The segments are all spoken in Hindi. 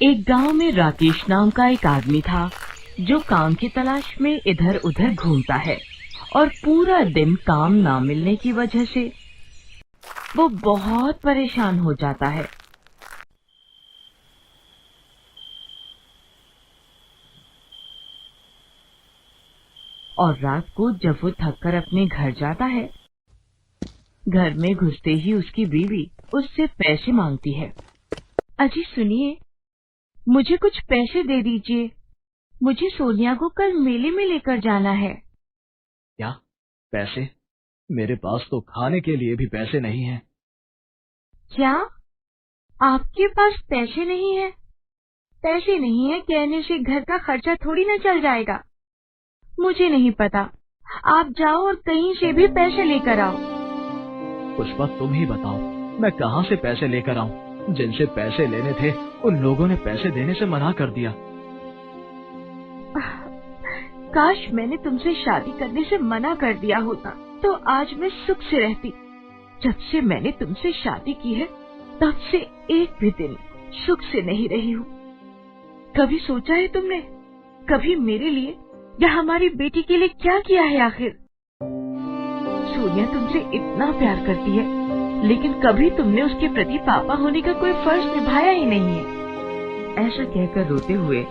एक गांव में राकेश नाम का एक आदमी था जो काम की तलाश में इधर उधर घूमता है और पूरा दिन काम ना मिलने की वजह से वो बहुत परेशान हो जाता है। और रात को जब वो थककर अपने घर जाता है, घर में घुसते ही उसकी बीवी उससे पैसे मांगती है। अजी सुनिए, मुझे कुछ पैसे दे दीजिए, मुझे सोनिया को कल मेले में लेकर जाना है। क्या पैसे? मेरे पास तो खाने के लिए भी पैसे नहीं हैं। क्या आपके पास पैसे नहीं है? पैसे नहीं है कहने से घर का खर्चा थोड़ी ना चल जाएगा। मुझे नहीं पता, आप जाओ और कहीं से भी पैसे लेकर आओ। पुष्पा तुम ही बताओ, मैं कहाँ से पैसे लेकर आऊं? जिनसे पैसे लेने थे उन लोगों ने पैसे देने से मना कर दिया। काश मैंने तुमसे शादी करने से मना कर दिया होता तो आज मैं सुख से रहती। जब से मैंने तुमसे शादी की है तब से एक भी दिन सुख से नहीं रही हूँ। कभी सोचा है तुमने, कभी मेरे लिए या हमारी बेटी के लिए क्या किया है? आखिर सोनिया तुमसे इतना प्यार करती है, लेकिन कभी तुमने उसके प्रति पापा होने का कोई फर्ज निभाया ही नहीं है। ऐसा कहकर रोते हुए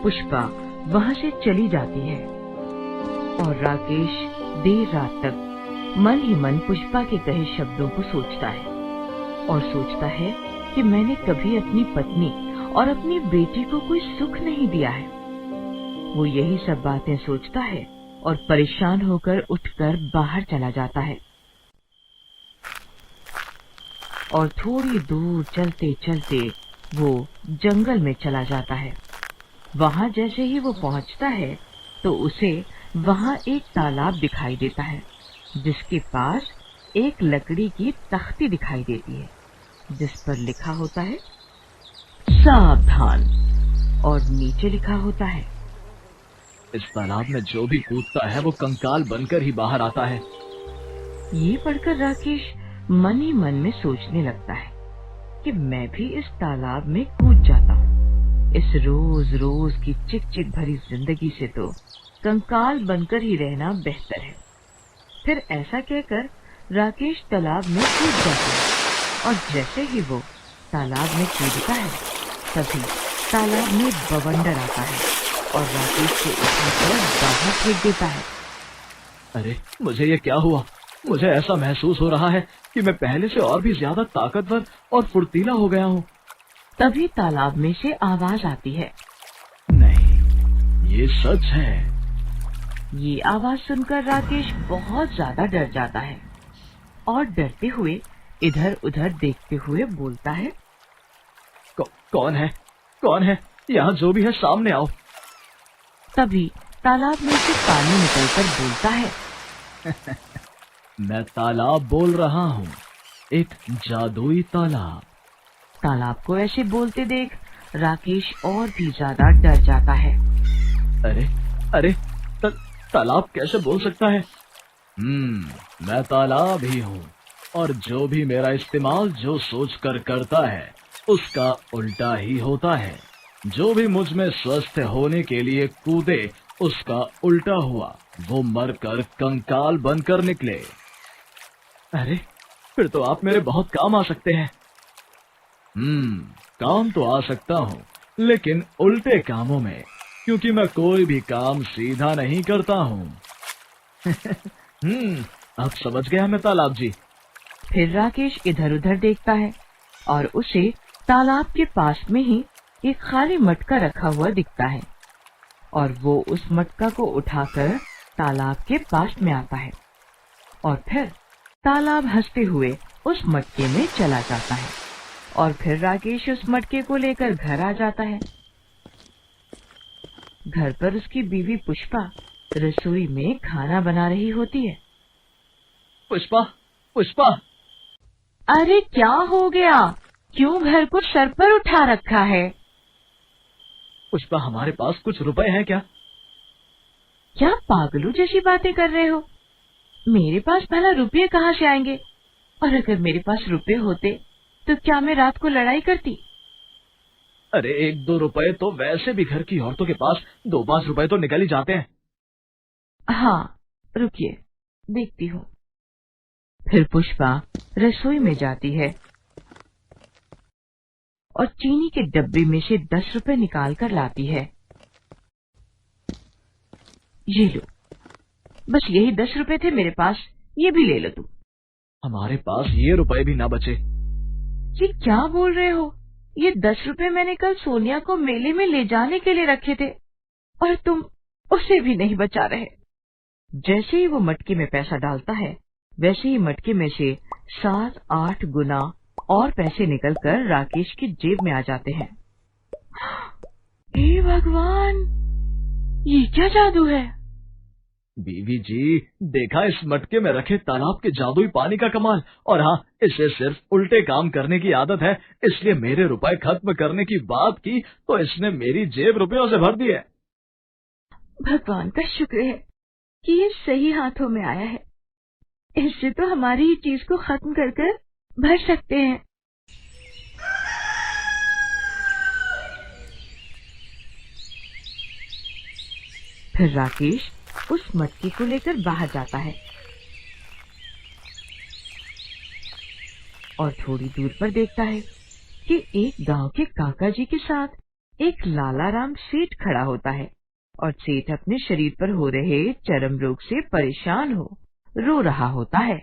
पुष्पा वहाँ से चली जाती है और राकेश देर रात तक मन ही मन पुष्पा के कहे शब्दों को सोचता है और सोचता है कि मैंने कभी अपनी पत्नी और अपनी बेटी को कोई सुख नहीं दिया है। वो यही सब बातें सोचता है और परेशान होकर उठकर बाहर चला जाता है और थोड़ी दूर चलते चलते वो जंगल में चला जाता है। वहाँ जैसे ही वो पहुँचता है तो उसे वहाँ एक तालाब दिखाई देता है जिसके पास एक लकड़ी की तख्ती दिखाई देती है जिस पर लिखा होता है सावधान और नीचे लिखा होता है इस तालाब में जो भी कूदता है वो कंकाल बनकर ही बाहर आता है। ये पढ़कर राकेश मन ही मन में सोचने लगता है कि मैं भी इस तालाब में कूद जाता हूँ। इस रोज रोज की चिक चिक भरी जिंदगी से तो कंकाल बनकर ही रहना बेहतर है। फिर ऐसा कहकर राकेश तालाब में कूद जाता है और जैसे ही वो तालाब में कूदता है तभी तालाब में बवंडर आता है और राकेश को उठाकर बाहर फेंक देता है। अरे मुझे ये क्या हुआ? मुझे ऐसा महसूस हो रहा है कि मैं पहले से और भी ज्यादा ताकतवर और फुर्तीला हो गया हूँ। तभी तालाब में से आवाज आती है, नहीं, ये सच है। ये आवाज सुनकर राकेश बहुत ज्यादा डर जाता है और डरते हुए इधर उधर देखते हुए बोलता है, कौन है? कौन है? यहाँ जो भी है सामने आओ। तभी तालाब में से पानी निकलकर बोलता है मैं तालाब बोल रहा हूँ, एक जादुई तालाब। तालाब को ऐसे बोलते देख राकेश और भी ज्यादा डर जाता है। अरे अरे तालाब कैसे बोल सकता है? मैं तालाब ही हूँ और जो भी मेरा इस्तेमाल जो सोच कर करता है उसका उल्टा ही होता है। जो भी मुझ में स्वस्थ होने के लिए कूदे उसका उल्टा हुआ, वो मरकर कंकाल बनकर निकले। अरे फिर तो आप मेरे बहुत काम आ सकते हैं। काम तो आ सकता हूँ, लेकिन उल्टे कामों में, क्योंकि मैं कोई भी काम सीधा नहीं करता हूँ। अब समझ गया मैं तालाब जी। फिर राकेश इधर उधर देखता है और उसे तालाब के पास में ही एक खाली मटका रखा हुआ दिखता है और वो उस मटका को उठाकर तालाब के पास में आता है और फिर तालाब हंसते हुए उस मटके में चला जाता है और फिर राकेश उस मटके को लेकर घर आ जाता है। घर पर उसकी बीवी पुष्पा रसोई में खाना बना रही होती है। पुष्पा, पुष्पा! अरे क्या हो गया? क्यों घर को सर पर उठा रखा है? पुष्पा, हमारे पास कुछ रुपए हैं क्या? क्या पागलों जैसी बातें कर रहे हो? मेरे पास भला रुपये कहाँ से आएंगे? और अगर मेरे पास रुपये होते तो क्या मैं रात को लड़ाई करती? अरे 1-2 रुपए तो वैसे भी घर की औरतों के पास 2-5 रुपए तो निकल ही जाते हैं। हाँ, रुकिए, देखती हूँ। फिर पुष्पा रसोई में जाती है और चीनी के डब्बे में से 10 रुपए निकाल कर लाती है। ये लो, बस यही 10 रुपए थे मेरे पास, ये भी ले लो तुम। हमारे पास ये रुपए भी ना बचे। ये क्या बोल रहे हो? ये 10 रुपए मैंने कल सोनिया को मेले में ले जाने के लिए रखे थे और तुम उसे भी नहीं बचा रहे। जैसे ही वो मटके में पैसा डालता है, वैसे ही मटके में से 7-8 गुना और पैसे निकलकर राकेश की जेब में आ जाते हैं। हे भगवान, ये क्या जादू है? बीवी जी, देखा इस मटके में रखे तालाब के जादुई पानी का कमाल। और हाँ, इसे सिर्फ उल्टे काम करने की आदत है, इसलिए मेरे रुपए खत्म करने की बात की तो इसने मेरी जेब रुपयों से भर दी है। भगवान का शुक्र है कि ये सही हाथों में आया है। इससे तो हमारी ही चीज को खत्म कर कर भर सकते हैं। फिर राकेश उस मटके को लेकर बाहर जाता है और थोड़ी दूर पर देखता है कि एक गांव के काका जी के साथ एक लालाराम सेठ खड़ा होता है और सेठ अपने शरीर पर हो रहे चर्म रोग से परेशान हो रो रहा होता है।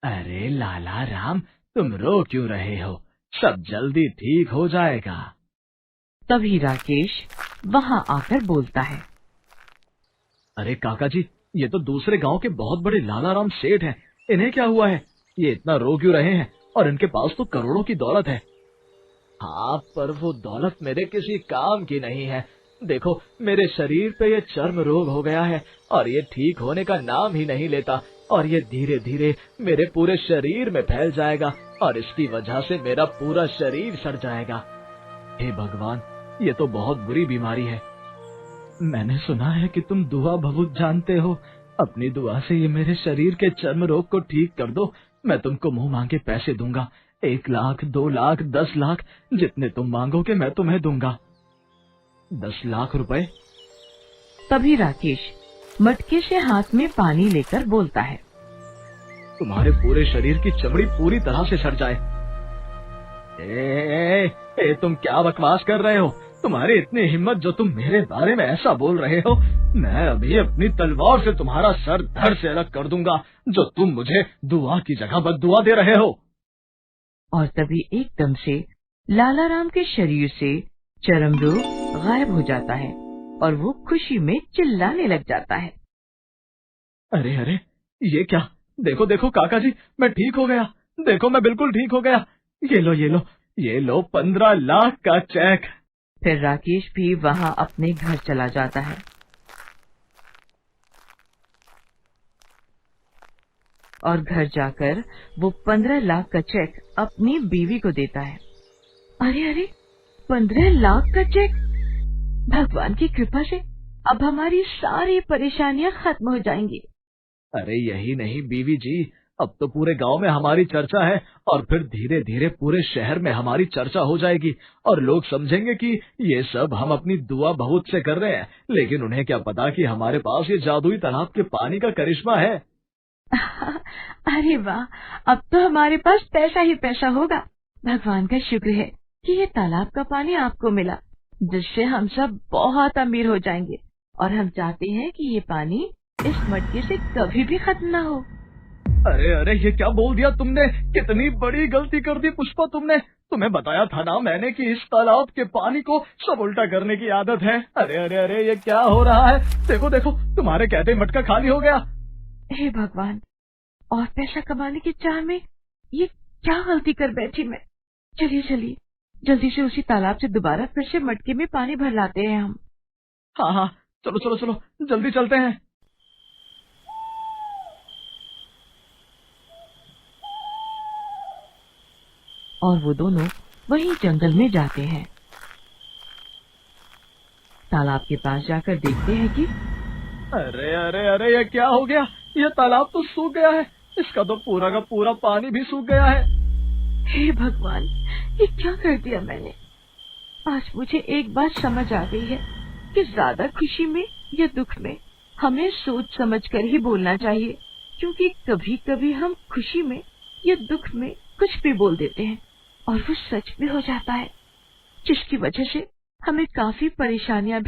अरे लाला राम, तुम रो क्यों रहे हो? सब जल्दी ठीक हो जाएगा। तभी राकेश वहां आकर बोलता है। अरे काका जी, ये तो दूसरे गांव के बहुत बड़े लाला राम सेठ हैं। इन्हें क्या हुआ है? ये इतना रो क्यों रहे हैं? और इनके पास तो करोड़ों की दौलत है। हाँ, पर वो दौलत मेरे किसी काम की नहीं है। देखो, मेरे शरीर पे ये चर्म रोग हो गया है और ये ठीक होने का नाम ही नहीं लेता, और ये धीरे धीरे मेरे पूरे शरीर में फैल जाएगा और इसकी वजह से मेरा पूरा शरीर सड़ जाएगा। हे भगवान, ये तो बहुत बुरी बीमारी है। मैंने सुना है कि तुम दुआ बहुत जानते हो। अपनी दुआ से ये मेरे शरीर के चर्म रोग को ठीक कर दो। मैं तुमको मुंह मांगे पैसे दूंगा। 1 लाख, 2 लाख, 10 लाख, जितने तुम मांगोगे मैं तुम्हें दूंगा। 10 लाख रुपए। तभी राकेश मटके से हाथ में पानी लेकर बोलता है। तुम्हारे पूरे शरीर की चमड़ी पूरी तरह से सड़ जाए। तुम क्या बकवास कर रहे हो? तुम्हारी इतनी हिम्मत जो तुम मेरे बारे में ऐसा बोल रहे हो? मैं अभी अपनी तलवार से तुम्हारा सर धड़ से अलग कर दूंगा, जो तुम मुझे दुआ की जगह बद्दुआ दे रहे हो। और तभी एकदम से लालाराम के शरीर से चर्म रोग गायब हो जाता है और वो खुशी में चिल्लाने लग जाता है। अरे अरे, ये क्या? देखो देखो काका जी, मैं ठीक हो गया। देखो, मैं बिल्कुल ठीक हो गया। ये लो ये लो, ये लो 15 लाख का चेक। फिर राकेश भी वहां अपने घर चला जाता है और घर जाकर वो 15 लाख का चेक अपनी बीवी को देता है। अरे अरे, 15 लाख का चेक! भगवान की कृपा से अब हमारी सारी परेशानियां खत्म हो जाएंगी। अरे यही नहीं बीवी जी, अब तो पूरे गांव में हमारी चर्चा है और फिर धीरे धीरे पूरे शहर में हमारी चर्चा हो जाएगी और लोग समझेंगे कि ये सब हम अपनी दुआ बहुत से कर रहे हैं, लेकिन उन्हें क्या पता कि हमारे पास ये जादुई तालाब के पानी का करिश्मा है। अरे वाह, अब तो हमारे पास पैसा ही पैसा होगा। भगवान का शुक्र है कि ये तालाब का पानी आपको मिला, जिससे हम सब बहुत अमीर हो जाएंगे और हम चाहते हैं कि ये पानी इस मटके से कभी भी खत्म ना हो। अरे अरे, ये क्या बोल दिया तुमने? कितनी बड़ी गलती कर दी पुष्पा तुमने। तुम्हें बताया था ना मैंने कि इस तालाब के पानी को सब उल्टा करने की आदत है। अरे अरे अरे, ये क्या हो रहा है? देखो देखो, तुम्हारे कहते ही मटका खाली हो गया। हे भगवान, और पैसा कमाने की चाह में ये क्या गलती कर बैठी मैं। चलिए चलिए, जल्दी से उसी तालाब से दोबारा फिर से मटके में पानी भर लाते हैं हम। हाँ हाँ, चलो चलो चलो, जल्दी चलते हैं। और वो दोनों वहीं जंगल में जाते हैं। तालाब के पास जाकर देखते हैं कि अरे अरे अरे, ये क्या हो गया? ये तालाब तो सूख गया है। इसका तो पूरा का पूरा पानी भी सूख गया है। हे भगवान, ये क्या कर दिया मैंने? आज मुझे एक बात समझ आ गई है कि ज्यादा खुशी में या दुख में हमें सोच समझ कर ही बोलना चाहिए, क्योंकि कभी कभी हम खुशी में या दुख में कुछ भी बोल देते हैं और वो सच भी हो जाता है, जिसकी वजह से हमें काफी परेशानियां भी